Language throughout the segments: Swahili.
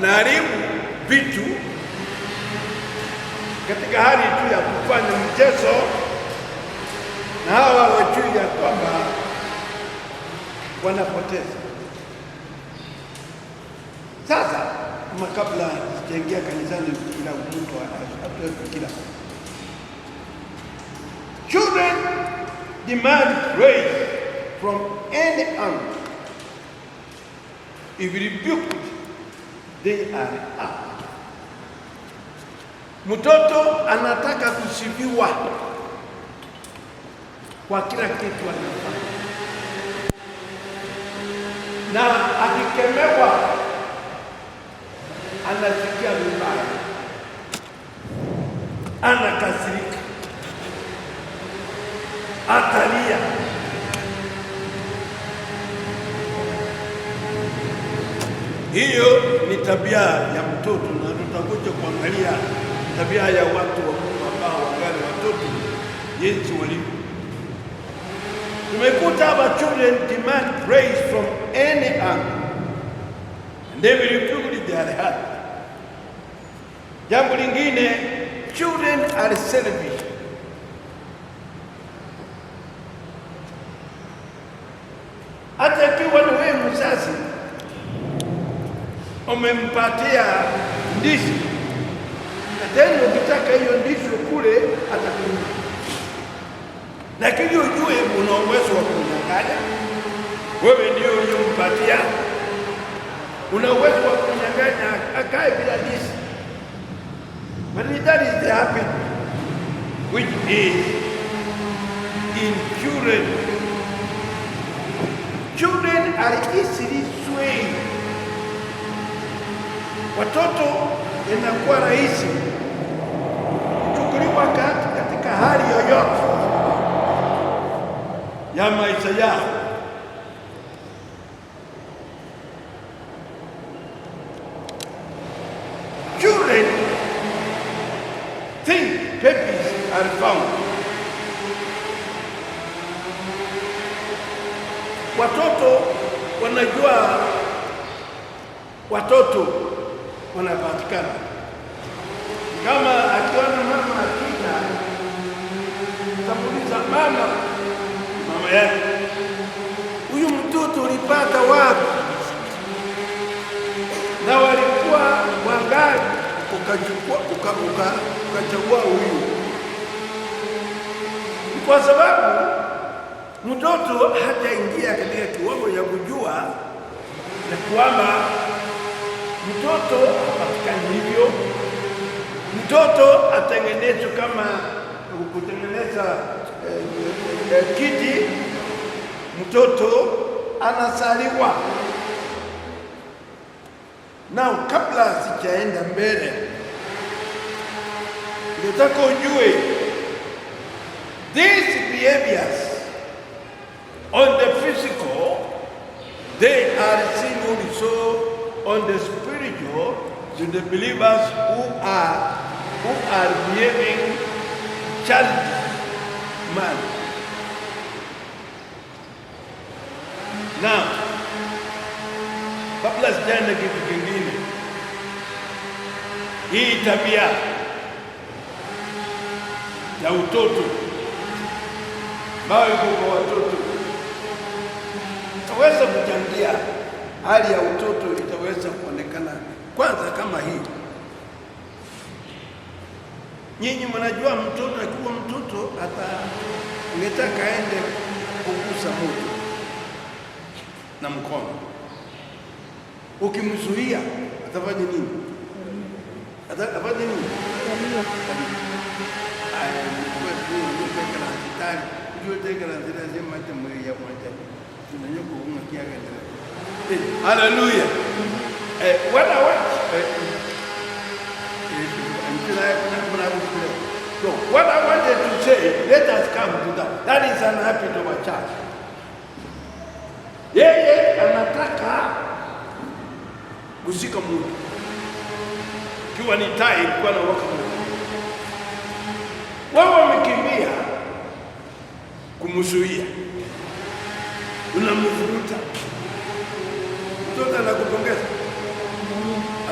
wanaharibu vitu katika hali tu ya kufanya mchezo, na hawa wajui ya kwamba wanapoteza. Sasa kama kabla sijaingia kanisani, kila mtu atoe kila children demand praise from any angle. If rebuked, they are up. Mtoto anataka kusifiwa kwa kila kitu anafanya, na akikemewa anasikia vibaya, anakasirika, atalia. Hiyo ni tabia ya mtoto, na tutakuja kuangalia tabia ya watu ambao wangali watoto jinsi walivyo. Tumekuta our children demand praise from any angle, and they will rebuke their heart. Jambo lingine, children are selfish. Hata ikiwa ni wewe mzazi umempatia ndizi, na tena ukitaka hiyo ndizi kule atakunywa, lakini ujue una uwezo wa kunyang'anya. Wewe ndio uliyompatia, una uwezo wa kunyang'anya akae bila ndizi. But that is the habit which is in children. Children are easily swayed. Watoto inakuwa rahisi kuchukuliwa katika hali yoyote ya maisha yao. Children think babies are found. Watoto wanajua watoto wanapatikana. Kama akiona mama akija, tamuliza mama yake, huyu mtoto ulipata wapi? Na walikuwa wangapi ukachagua huyu? Kwa sababu mtoto hajaingia katika kiwango ya kujua na kwamba mtoto hapatikani hivyo. Mtoto atengenezwe kama kutengeneza kiti, mtoto anasaliwa. Na kabla sijaenda mbele, nataka ujue these behaviors on the physical, they are seen also on the spiritual, to the believers who are behaving childish man. Now, kabla sijaenda kitu kingine, hii tabia ya utoto ambayo iko kwa watoto itaweza kuchangia hali ya utoto, itaweza kuonekana kwanza kama hii. Nyinyi mnajua mtoto akiwa mtoto ungetaka aende kugusa moto na mkono, ukimzuia atafanya nini? Atafanya nini? Hallelujah. What I want, so what I wanted to say, let us come to that. That is an habit of a church. Yeye anataka kushika Mungu. Kiwa ni tai ilikuwa na waka Mungu. Wao wamekimbia kumzuia. Unamvuruta. Mtoto anakupongeza.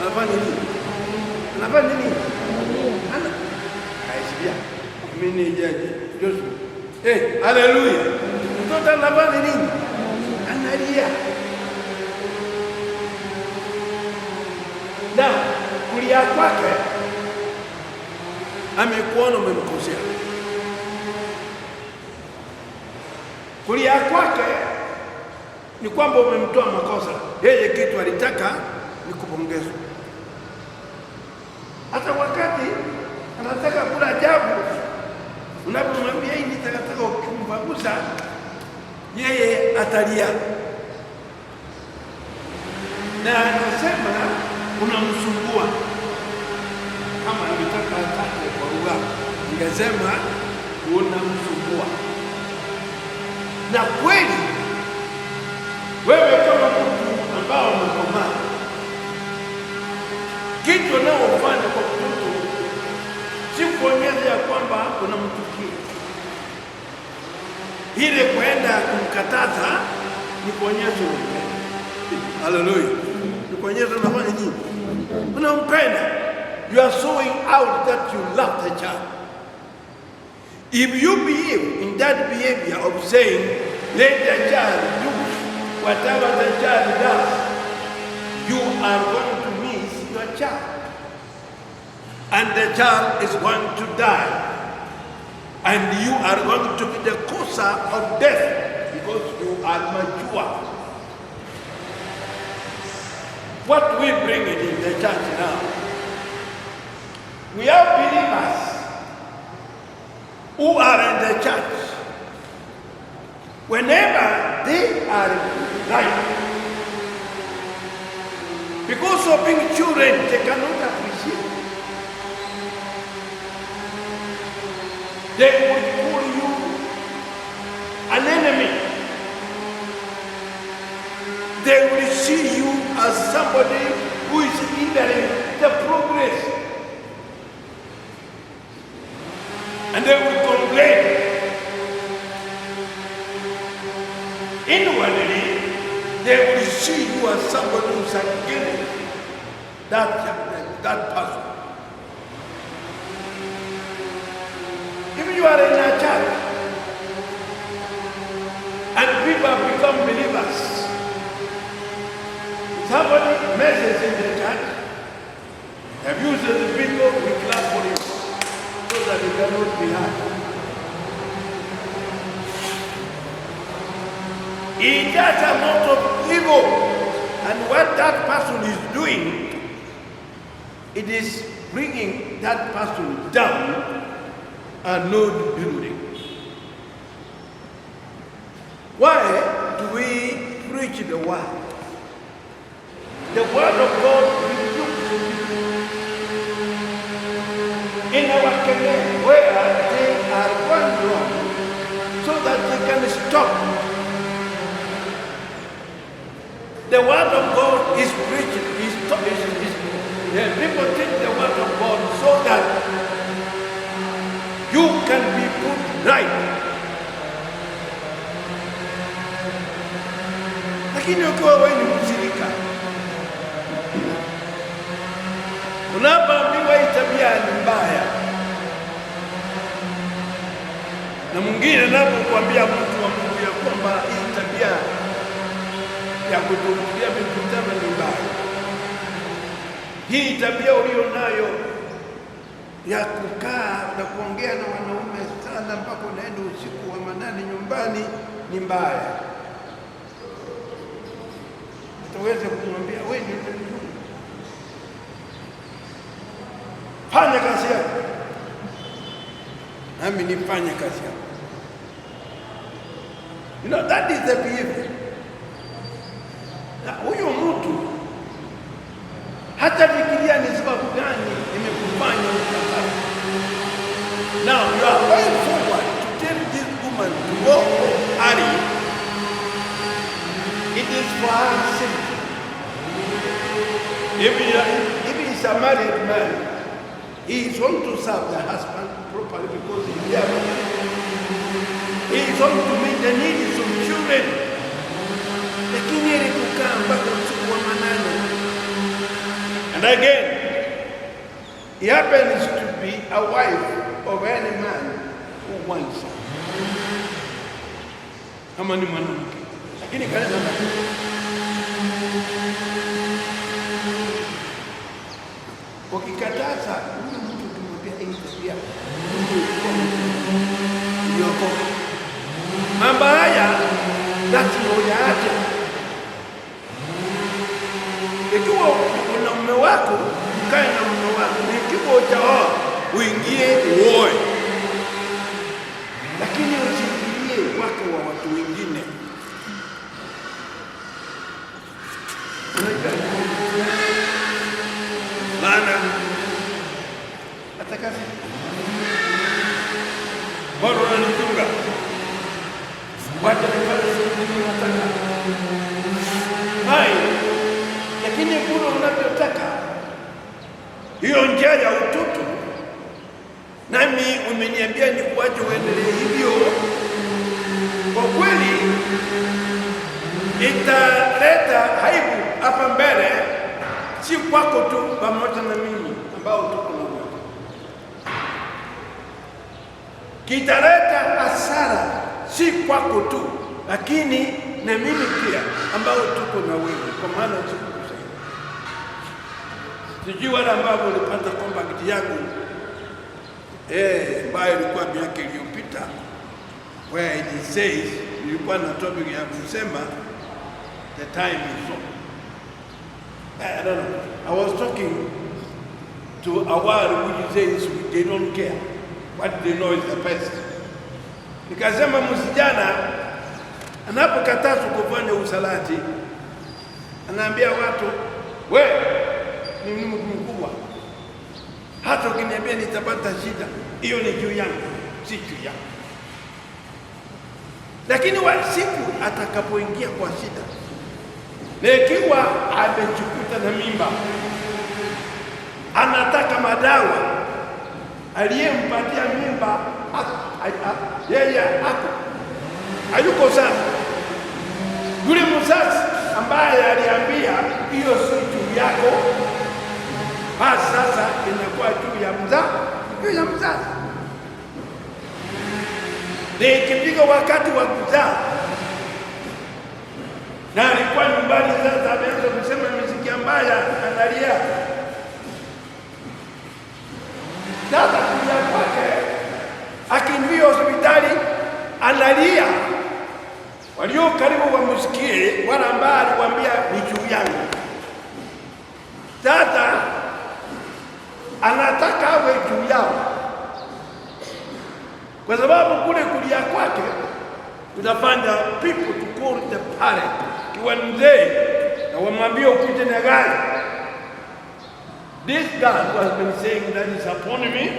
anafanya nini? Anafanya nini? Ana kaisibia mimi jaji Joshua. Haleluya. Mtoto anafanya nini? Analia. Na kulia kwake amekuona umemkosea. Kulia kwake ni kwamba umemtoa makosa. Yeye kitu alitaka ni kupongezwa. Hata wakati anataka kula ajabu, unapomwambia hii nitakataka ukimbagusa, yeye atalia. Na anasema unamsumbua. Kama nitaka atake kwa lugha, ningesema unamsumbua. Na kweli wewe kama mtu ambao umekomaa, kitu unaofanya kwa mtoto si kuonyesha ya kwamba unamchukia. Ile kwenda kumkataza ni kuonyesha unampenda. Haleluya. Ni kuonyesha unafanya nini? Unampenda. You are showing out that you love the child. If you behave in that behavior of saying, let the child do whatever the child does, you are going to miss your child. And the child is going to die. And you are going to be the causer of death because you are mature. What we bring it in the church now, we have believers who are in the church. Whenever they are right, because of being children, they cannot appreciate. They will call you an enemy. They will see you as somebody who is hindering the progress. And they will complain. Inwardly, they will see you as somebody who is against that person. If you are in a church and people have become believers, somebody messes in the church, abuses the people, we clap for him so that he cannot be heard. He does a lot of evil, and what that person is doing, it is bringing that person down and not building. Why do we preach the word? The word of God rebukes people in our community where they are going wrong, so that they can stop. The word of God is preached, people teach the word of God so that you can be put right. Lakini ukiwa wewe ni mshirika, unapoambiwa hii tabia ni mbaya, na mwingine anapokuambia mtu wa Mungu ya kwamba hii tabia ya kutumikia mikutano ni mbaya, hii tabia ulio nayo ya kukaa na kuongea na wanaume sana mpaka unaenda usiku wa manane nyumbani ni mbaya, utaweza kumwambia wewe ni mzuri, fanya kazi yako nami nifanye kazi yako. You know, that is the behavior. Na huyo mtu hata fikiria ni sababu gani imekufanya ukataka. Now you are going forward to tell this woman to walk early. It is for her sake. If he is a married man, he is going to serve the husband properly because he is going to meet the needs of children. Lakini ili kukaa mpaka usiku wa manane. And And again, he happens to be a wife of any man who wants her. Kama ni mwanamke. Lakini kanisa ukikataza huyu mtu kumwambia hii tabia yoko. Mambo haya lazima uyaache. Ikiwa una mume wako, ukae na mume wako. Ikiwa utaoa, uingie uoe. Lakini usiingilie wake wa watu wengine. Maana atakasi bado ananitunga wacha nipate sehemu nataka hai, lakini kuna unavyotaka hiyo njia ya utoto, nami umeniambia ni kuache uendelee hivyo, kwa kweli italeta aibu hapa mbele, si kwako tu, pamoja na mimi ambao tuko na wewe. Kitaleta hasara si kwako tu, lakini na mimi pia ambao tuko na wewe, kwa maana sikukusaidia. Sijui wale ambao walipata contact yangu ambayo ilikuwa miaka iliyopita, where it says nilikuwa na topic ya kusema the time is up. I don't know. I was talking to a world which says they don't care. What they know is the best. Nikasema msijana anapokatazwa kufanya usalati, anaambia watu, we ni mtu mkubwa, hata ukiniambia nitapata shida, hiyo ni juu yangu, si juu yangu. Lakini siku atakapoingia kwa shida, na ikiwa amejikuta na mimba, anataka madawa, aliyempatia mimba yeye hayuko sawa. Yule mzazi ambaye aliambia hiyo si juu yako, basi sasa inakuwa juu ya mzazi. Na ikifika wakati wa kuzaa, na alikuwa nyumbani, sasa ameanza kusema miziki mbaya, analia. Sasa kuja kwake, akimbia hospitali, analia. Walio karibu wamsikie, wala ambao aliwaambia ni juu yangu. Sasa anataka awe juu yao, kwa sababu kule kulia kwake utafanya people to call the parent. Kiwa mzee na wamwambia upite na gari. This girl who has been saying that is upon me,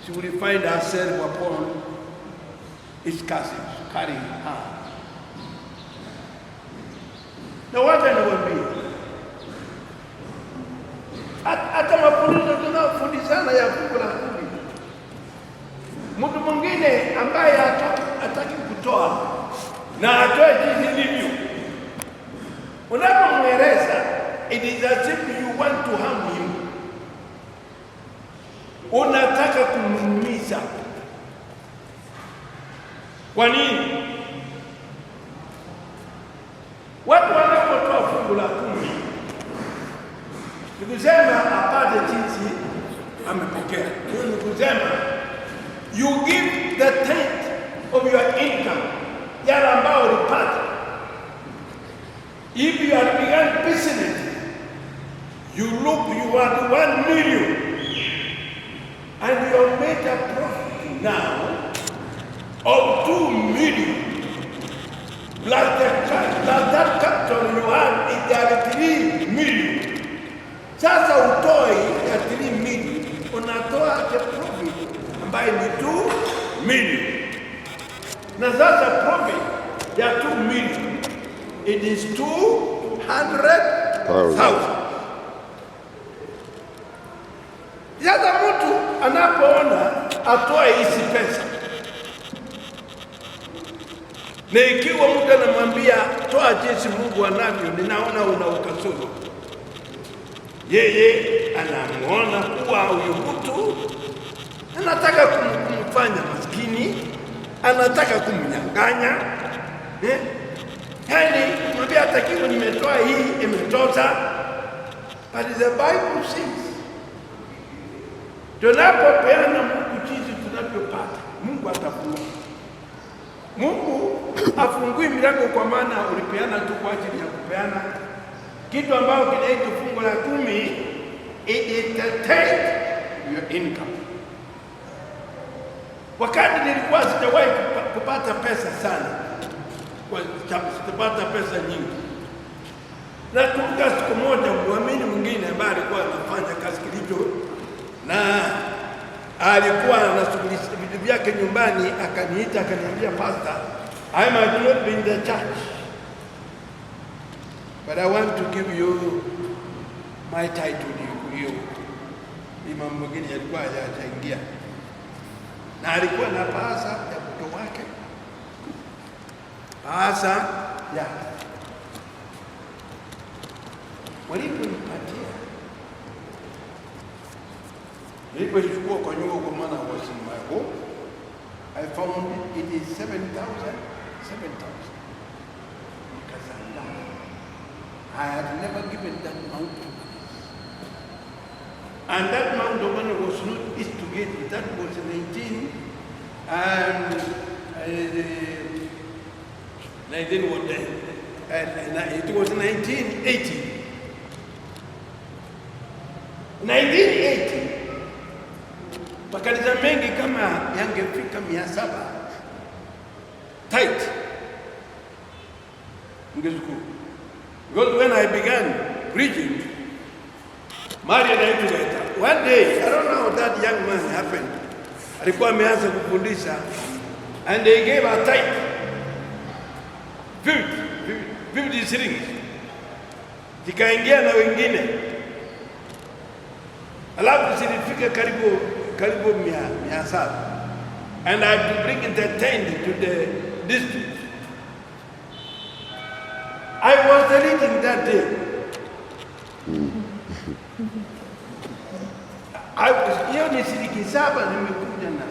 she will find herself upon his cousin carrying her. Na wacha niwaambie, hata mafundisho tunayofundishana ya fungu la 10, mtu mwingine ambaye hataki kutoa na atoe jinsi ilivyo, unapomweleza, it is as if you want to harm him. Unataka kumuumiza. Kwa nini? Watu wanapotoa fungu la 10, ni kusema apate jinsi amepokea. Hiyo ni kusema you give the 10th of your income, yale ambao ulipata. If you had begun business, you are the 1 million, and you have made a profit now of 2 million, plus that capital you have is the 3 million. Sasa utoi ya 3 million, unatoa the profit ambayo ni 2 million. Na sasa profit ya 2 million, it is 200,000. Sasa mtu anapoona atoe hizi pesa, na ikiwa mtu anamwambia toa jinsi Mungu anavyo, ninaona una ukasoro, yeye anamuona kuwa huyu mtu anataka kumfanya maskini, anataka kumnyang'anya. Yaani mwambie hata kitu nimetoa hii imetosha. But the Bible says tunapopeana Mungu jinsi tunavyopata, Mungu atafungua. Mungu afungui milango kwa maana ulipeana tu kwa ajili ya kupeana. Kitu ambacho kinaitwa fungu la 10, it entertains your income. Wakati nilikuwa sijawahi kupata pesa sana, sitapata pesa nyingi. Nakumbuka siku moja muamini mwingine ambaye alikuwa anafanya kazi Kilicho, na alikuwa anashughulikia vitu vyake nyumbani, akaniita akaniambia, Pastor, I might not be in the church, but I want to give you my title to you. Imam mwingine alikuwa hajaingia, na alikuwa na pasa ya mtoto wake, pasa ya waliponipatia, nilipochukua kwa nyumba, kwa maana was in my home, I found it is 7,000. I had never given that amount of money. And that amount of money was not easy to get. That was 19 and 19 what day? It was 1980. 1980. Makanisa mengi kama yangefika 700 tight. Because when I began preaching, Maria and I together, one day, I don't know how that young man happened. Alikuwa ameanza kufundisha, and they gave a tithe, 50 shillings. Zikaingia na wengine, alafu zilifika karibu 700, and I had to bring the tent to the district. I was the leading that day. Hiyo ni shilingi 7 nimekuja na.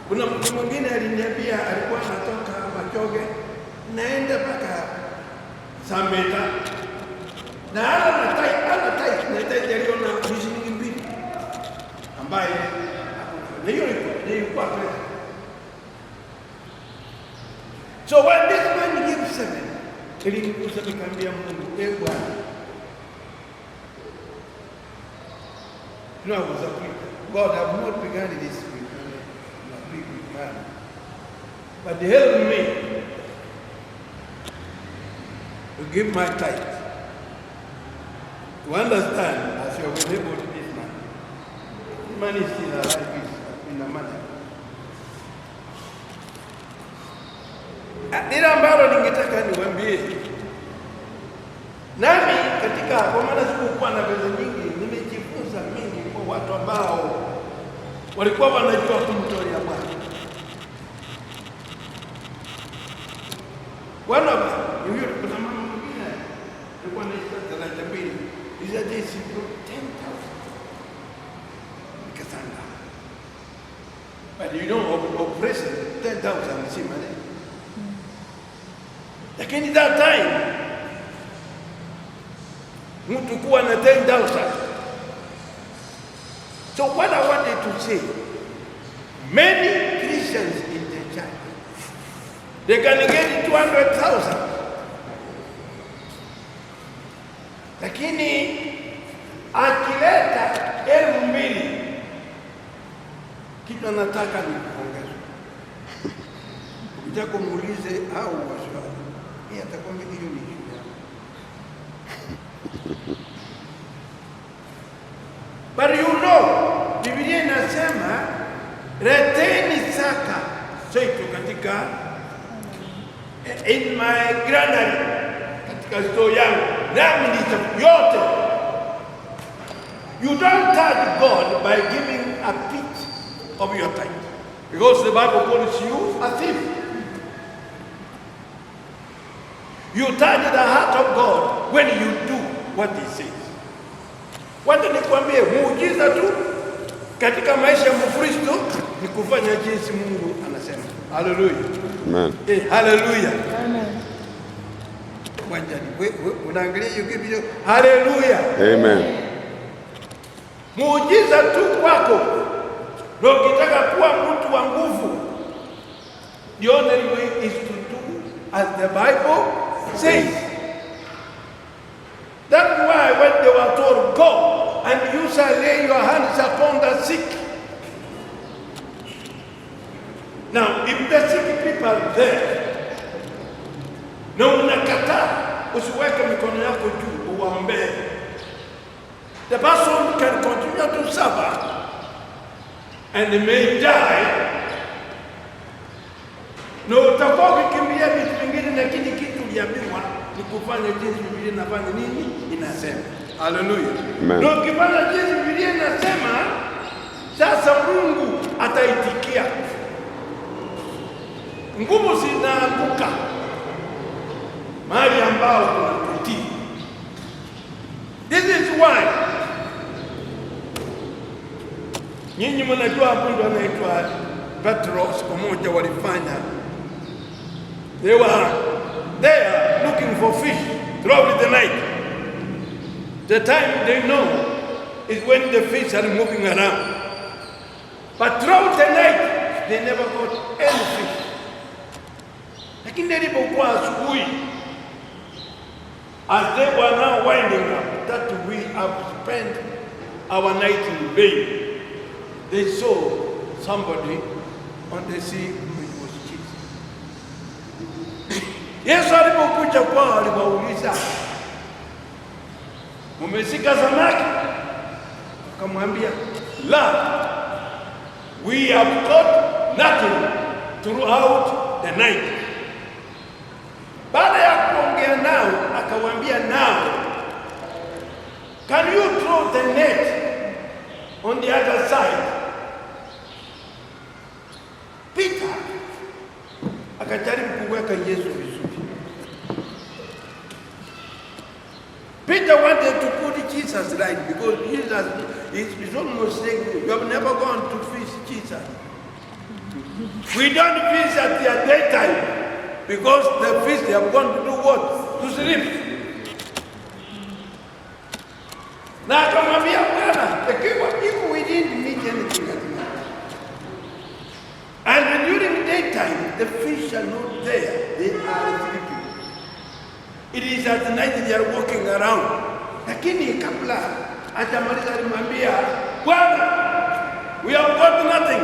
Kuna mtu mwingine aliniambia, alikuwa anatoka Machoge naenda mpaka Sambeta, na ana tai aliona shilingi 2 ambaye hiyo ilikuwa pesa. So when this man gives 7, ilinigusa nikamwambia Mungu, Bwana, I was a preacher. God, I have not begun this with a big man, but help me to give my tithe, to understand as you have been able to this man. The man is still alive in the money. Ila ambalo ningetaka niwaambie, nami katika, kwa maana sikuwa na pesa nyingi, nimejifunza mingi kwa watu ambao walikuwa wanajua kumtolea Bwana. Kuna mama mwingine alikuwa anaitwa Tabiri, is that this 10,000. Nikasanga. But you know, of present 10,000 si money. Lakini that time mtu kuwa na 10,000. So what I wanted to say, many Christians in the church, they can get 200,000. Lakini akileta 2,000, kitu anataka ni kuongeza. Ukitaka kumuulize au washauri, yeye atakwambia hiyo ni shida. But you know, Biblia inasema leteni zaka zetu katika in my granary, katika store yangu, nami yote. You don't thank God by giving a bit of your time, because the Bible calls you a thief. You thank the heart of God when you do what he says. Wacha nikwambie, muujiza tu katika maisha ya Mkristo ni kufanya jinsi Mungu anasema. Haleluya. Amen. Haleluya. Amen. Unaangalia hiyo video. Haleluya. Amen. Muujiza tu kwako. Ndio ukitaka kuwa mtu wa nguvu, the only way is to do as the Bible says. That's why when they were told, go and you shall lay your hands upon the sick. Now, if the sick people are there, na unakataa, usiweke mikono yako juu uwaombee. The person can continue to suffer and may die. Na utakuwa ukikimbia vitu vingine, lakini kitu uliambiwa ni kufanya jinsi Biblia inafanya nini? Inasema. Haleluya. Na ukifanya jinsi Biblia inasema, sasa Mungu ataitikia. Nguvu zinaanguka mahali ambao tunakutii. This is why nyinyi mnajua hapo ndo anaitwa Petro, siku moja walifanya, they were there looking for fish throughout the night. The time they know is when the fish are moving around, but throughout the night they never got any fish. Lakini ilipokuwa asubuhi, as they were now winding up that we have spent our night in vain, they saw somebody on the sea which was Jesus. Yesu alipokuja kwao aliwauliza, mumeshika samaki? Akamwambia, la, we have caught nothing throughout the night. Baada ya kuongea nao akawaambia, now can you throw the net on the other side? Peter akajaribu kuweka Yesu vizuri. Peter wanted to put Jesus right because Jesus is almost saying, you have never gone to fish Jesus. We don't fish at the daytime. Because the fish, they have gone to do what? To sleep. Na akamwambia Bwana, if we didn't meet anything at night, and during daytime, the fish are not there, they are sleeping. It is at night they are walking around. Lakini kabla hajamaliza alimwambia, Bwana, we have got nothing.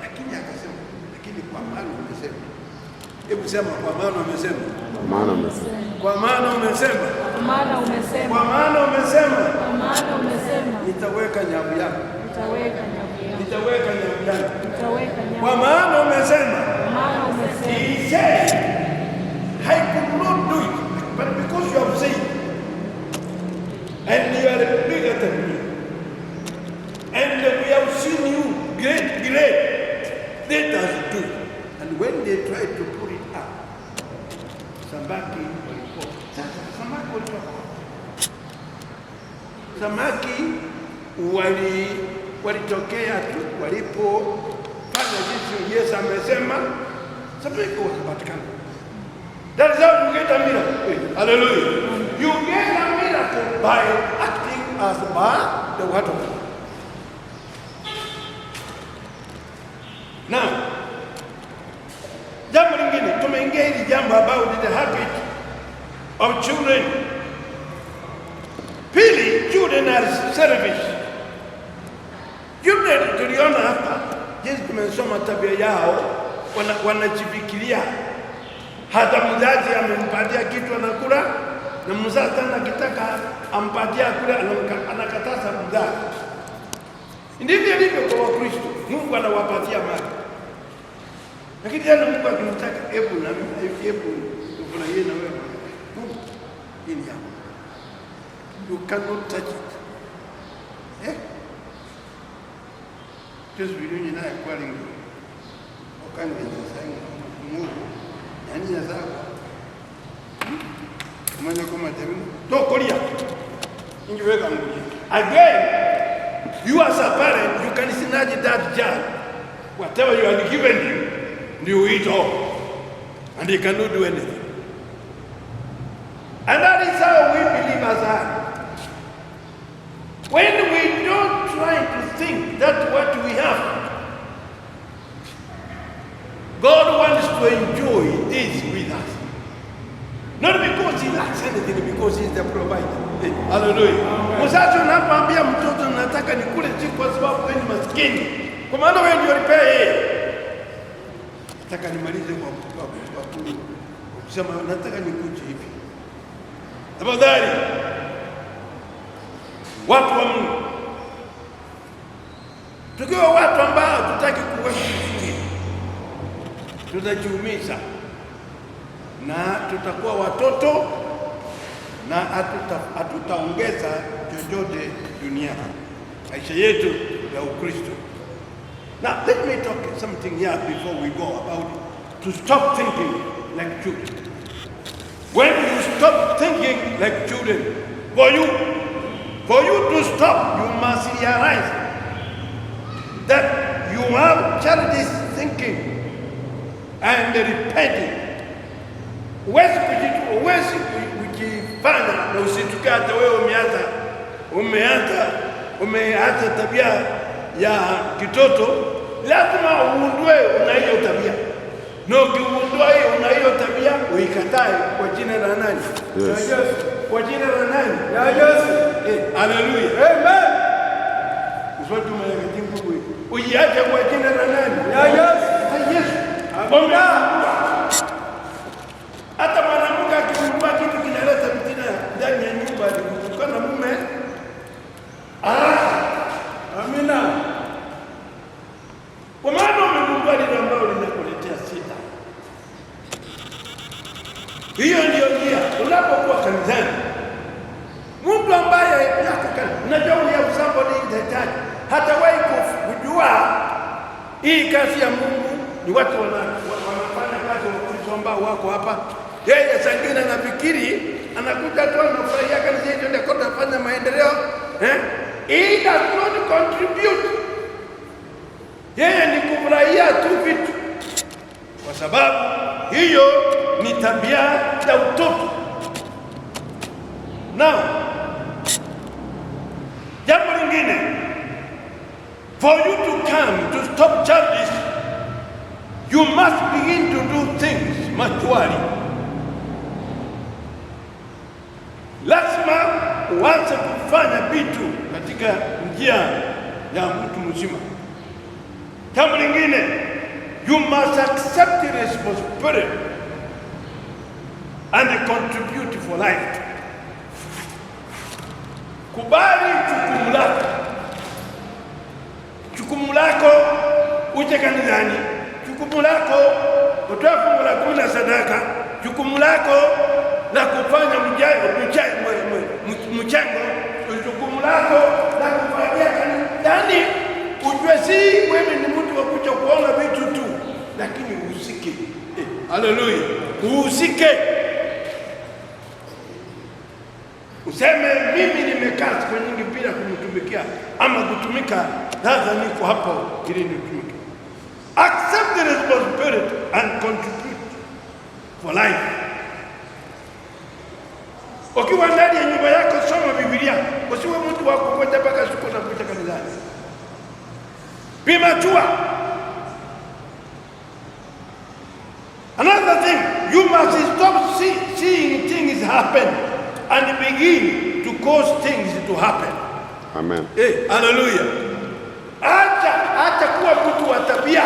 Lakini akasema, lakini kwa maana umesema. Hebu sema, kwa maana umesema. Kwa maana umesema. Kwa maana umesema. Kwa maana umesema. Kwa maana umesema. Kwa maana umesema. Nitaweka nyavu yako. Nitaweka nyavu yako. Nitaweka nyavu yako. Nitaweka nyavu. Kwa maana umesema. Kwa maana umesema. He said, I could not do it, but because you have said, and you are bigger than me, and we have seen you great, let us do it. And when they tried to put it up, samaki walikuwa. Sasa samaki walikuwa. Samaki walitokea tu walipofanya jinsi Yesu amesema, samaki wakapatikana. That is how you get a miracle. Hallelujah. You get a miracle by acting as by the word of God. Now, jambo lingine, tumeingia hili jambo about the habit of children. Pili, children are selfish. Children tuliona hapa, jinsi tumesoma tabia yao, wanajifikiria. Hata mzazi amempatia kitu anakula, na mzazi tena akitaka ampatia kula anakataza mzazi. Ndivyo ndivyo kwa Wakristo, Mungu anawapatia mali. Lakini tena Mungu akimtaka, hebu ufurahie na wewe. Mungu, hii ni yako. You cannot touch it. Just biluni naye kwa lingi. Wakani wenye sangi Mungu. Yani ya zako. Mwenye kama temu. Tokolia. Ingeweka ngulia. Again, you as a parent, you can snatch that child. Whatever you are given him, you eat all. And he cannot do anything. And that is how we believers are. When we don't try to think that what we have, God wants to enjoy this with us. Not because he lacks anything, because he's the provider. Hallelujah. Mzazi unapoambia mtoto nataka nikule tu kwa sababu wewe ni maskini, kwa maana wewe ndio ulipea yeye. Nataka nimalize kwa kusema nataka nikuje hivi. Tafadhali watu wa Mungu, tukiwa watu ambao tutaki kuweka vizuri, tutajiumiza na tutakuwa watoto na hatutaongeza chochote duniani, maisha yetu ya Ukristo. Now let me talk something here before we go about to stop thinking like children. When you stop thinking like children, for you to stop, you must realize that you have childish thinking and repenting. Huwezi kujifanya na usitukate wewe umeanza tabia ya kitoto, lazima uundwe una hiyo tabia. Na ukiundwa hiyo una hiyo tabia, uikatae kwa jina la nani? Yes. Kwa jina la nani? Ya Yesu. Hallelujah. Amen. Uswatu mwenye uiache kwa jina la nani? Ya Yesu. Yesu. Amina. Hata mwanamke akigundua kitu kinaleta mtina ndani ya nyumba alikutokana mume. Amina. Kwa maana umegundua lile ambalo linakuletea shida. Hiyo ndio njia unapokuwa kanisani. Mtu ambaye yako kanisani, unajua ya somebody in the church, hata wewe kujua hii kazi ya Mungu ni watu wanafanya kazi wa ambao wako hapa. Yeye sangine anafikiri anakuja tu anafurahia kanisa yetu ndio kutafanya maendeleo. He does not contribute. Yeye ni kufurahia tu vitu, kwa sababu hiyo ni tabia ya utoto. Now, jambo lingine, for you to come to stop childish, you must begin to do things maturely. Lazima uanze kufanya vitu katika njia ya mtu mzima. Jambo lingine, you must accept the responsibility and contribute for life. Kubali jukumu lako uje kanisani, jukumu lako utoe fungu la 10 na sadaka, jukumu lako la kufanya mchango, jukumu lako la kufanyia kanisa. Yaani ujue si wewe ni mtu wa kuja kuona vitu tu, lakini uhusike. Haleluya. Uhusike. Useme mimi nimekaa siku nyingi bila kumtumikia ama kutumika, sasa niko hapo ili nitumike. Accept the responsibility and contribute for life. Ukiwa ndani ya nyumba yako, soma Biblia. Usiwe mtu wa kukwenda mpaka siku na kuja kanisani. Be mature. Another thing, you must stop seeing things happen and begin to cause things to happen. Amen. Hallelujah. Acha kuwa mtu wa tabia.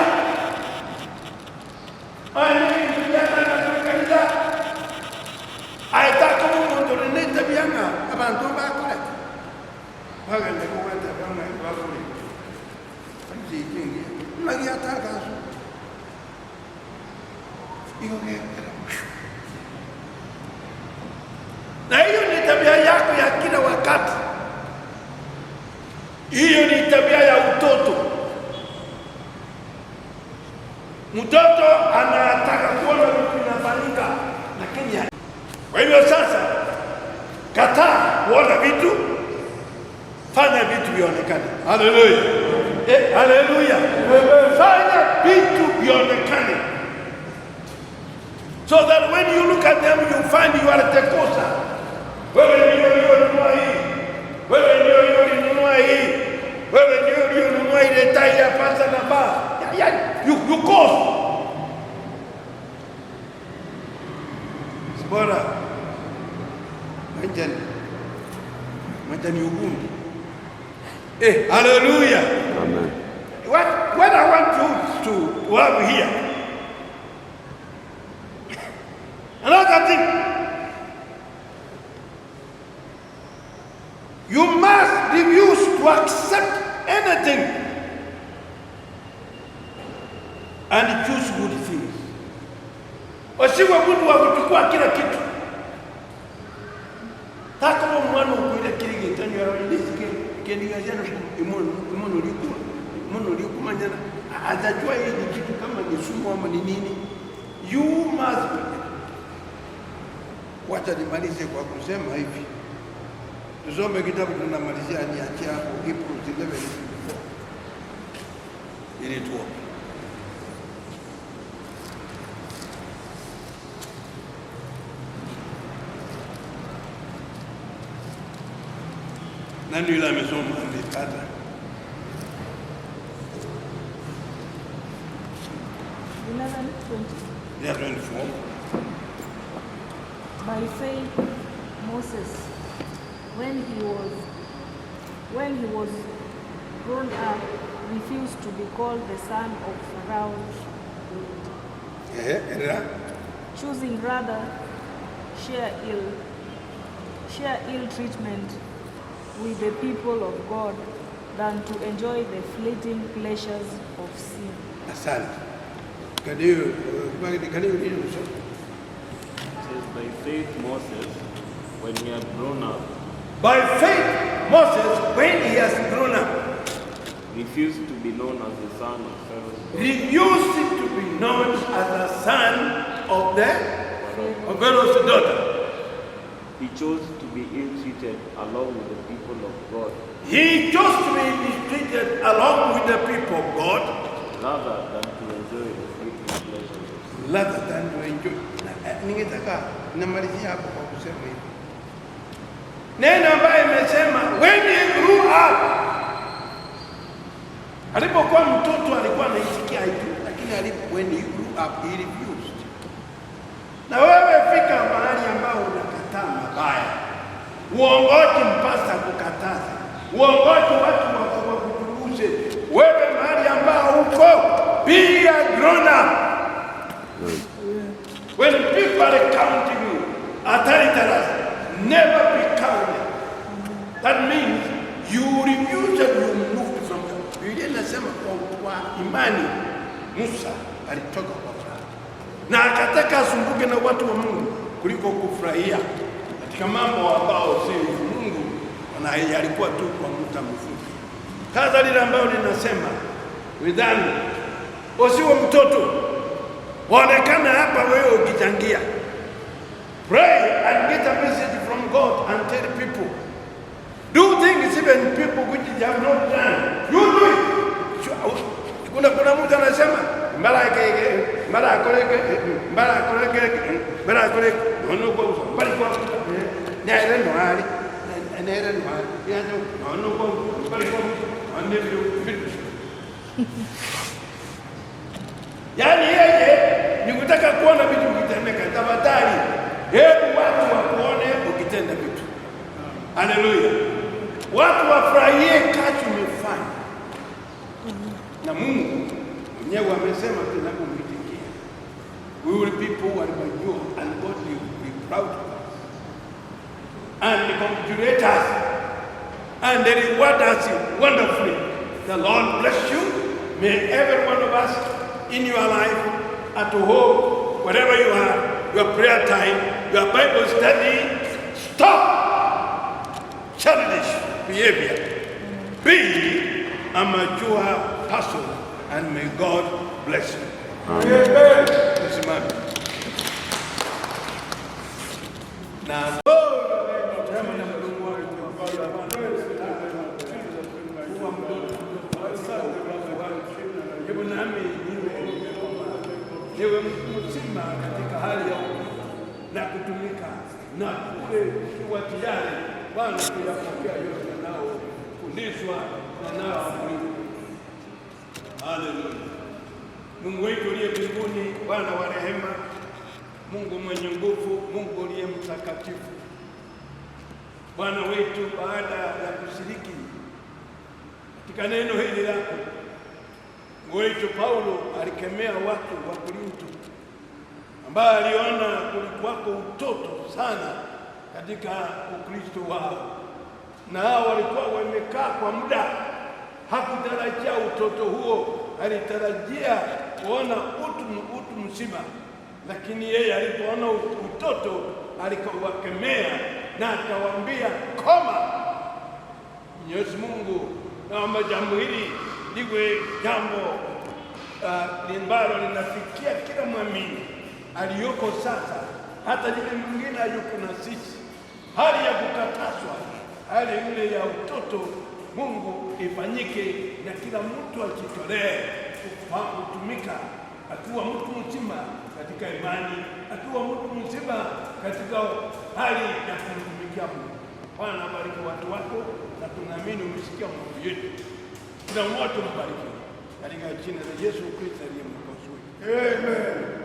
Aitaka Mungu ndio ni tabia nga abantu bakora. Baga ndiko kwenda kama bakora. Kanzi kingi. Magia takazo. Iko ngekera. Na hiyo ni tabia yako ya kila wakati. Hiyo ni tabia ya utoto. Mtoto anataka kuona vitu vinafanyika, lakini kwa hivyo sasa vionekane. Haleluya. Haleluya. Fanya vitu vionekane. So that when you look at them, you find you are the causer. Wewe ndio ulionunua hii. Wewe ndio ulionunua hii. Wewe ndio ulionunua ile tai ya pasa na ba. You cause. Bora. Majani ugundi. Hallelujah. Amen. What I want you to have here. Another thing. You must refuse to accept anything and choose good things. Usiwe mtu wa kuchukua kila kitu. Taka mwana ukuile kile kitanyo ya riziki kendiga jana imono likuma jana atajua hii kitu kama ni sumu ama ni nini. You must. Wacha nimalize kwa kusema hivi. Tusome kitabu tunamalizia niachie hapo Hebrews 11:4. Ili tuombe. Nani yule amesoma amepata? Yeah, 24. By faith, Moses, when he was grown up, refused to be called the son of Pharaoh, choosing rather share ill treatment with the people of God than to enjoy the fleeting pleasures of sin. Asante. Can you read it? It says, by faith Moses, when he had grown up. By faith Moses, when he has grown up, refused to be known as the son of Pharaoh. Refused to be known as the son of Pharaoh's daughter. He chose to be ill-treated along with the people of God. He chose to be mistreated along with the people of God. Rather than to enjoy the fleeting pleasures of sin. Rather than to enjoy. Ningetaka namalizia hapo kwa kusema hivi. Neno ambaye imesema when he grew up. Alipokuwa mtoto alikuwa anaisikia hiyo, lakini when he grew up he refused. Na wewe fika mahali ambao unakataa mabaya. Uongoje mpasa kukataza. Uongoje watu wakukuruhusu. Wewe mahali ambao uko, be a grown up. When people are counting you, authorities, never be counted. That means you refuse and you move from them. Biblia inasema kwa imani Musa alitoka kwa Farao. Na akataka asumbuke na watu wa Mungu kuliko kufurahia katika mambo ambao si ya Mungu, na alikuwa tu kwa muda mfupi. Kaza lile ambalo linasema widhani usiwe mtoto waonekana hapa wewe ukichangia. Pray and get a message from God and tell people. Do things even people which they have not done. You do it. Kuna mtu anasema mbara koleke ono kwa uso bali kwa na ile ndo hali na ile ndo hali ya ono kwa bali kwa ande vitu. Yaani yeye ni kutaka kuona vitu vikitendeka. Tafadhali hebu watu wakuone ukitenda vitu. Haleluya. Watu wafurahie kazi umefanya. Na Mungu mwenyewe amesema tunapomitikia. We will be people and mature and God will be proud of us. And congratulate us. And reward us wonderfully. The Lord bless you. May every one of us in your life, at home, wherever you are, your prayer time, your Bible study, stop childish behavior. Be a mature person, and may God bless you. Amen. Now, nami niwe mzima katika hali ya na kutumika na kule ukiwa tayari Bwana kuyapokea yote yanayofundishwa na yanayoamriwa. Haleluya. Mungu wetu uliye mbinguni, Bwana wa rehema, Mungu mwenye nguvu, Mungu uliye mtakatifu, Bwana wetu, baada ya kushiriki katika neno hili lako, Mungu wetu Paulo alikemea watu wa Korinto ambao aliona kulikuwako utoto sana katika Ukristo wao, na hao walikuwa wamekaa kwa muda. Hakutarajia utoto huo, alitarajia kuona utu mzima, lakini yeye alipoona utoto alikawakemea na akawaambia koma. Mwenyezi Mungu, naomba jambo hili liwe jambo ambalo linafikia kila mwamini aliyoko sasa, hata yule mwingine yuko na sisi. Hali ya kukatazwa, hali ile ya utoto, Mungu ifanyike na kila mtu ajitolee kutumika, akiwa mtu mzima katika imani, akiwa mtu mzima katika hali ya kumtumikia Mungu. Bwana, bariki watu wako, na tunaamini umesikia maombi yetu. Kila mmoja mbariki katika jina la Yesu Kristo aliye Mwokozi wetu. Amen.